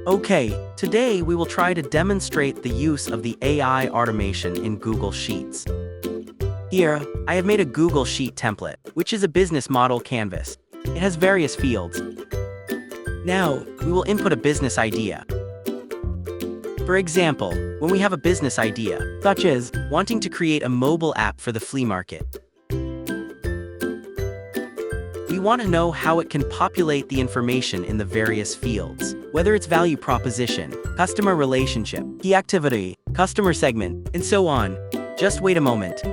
Okay, today we will try to demonstrate the use of the AI automation in Google Sheets. Here, I have made a Google Sheet template, which is a business model canvas. It has various fields. Now, we will input a business idea. For example, when we have a business idea, such as wanting to create a mobile app for the flea market, we want to know how it can populate the information in the various fields, whether it's value proposition, customer relationship, key activity, customer segment, and so on. Just wait a moment.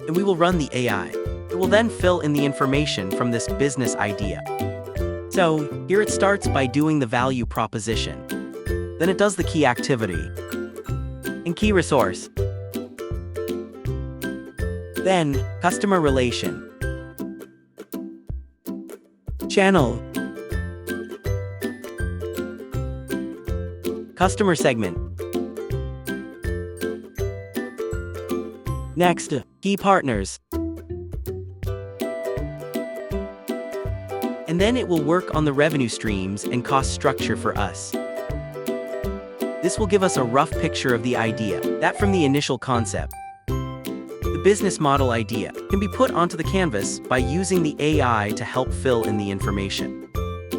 And we will run the AI. It will then fill in the information from this business idea. So, here it starts by doing the value proposition. Then it does the key activity and key resource. Then, customer relation, channel, customer segment. Next, key partners. And then it will work on the revenue streams and cost structure for us. This will give us a rough picture of the idea, that from the initial concept. The business model idea can be put onto the canvas by using the AI to help fill in the information.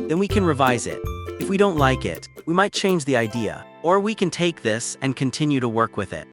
Then we can revise it. If we don't like it, we might change the idea, or we can take this and continue to work with it.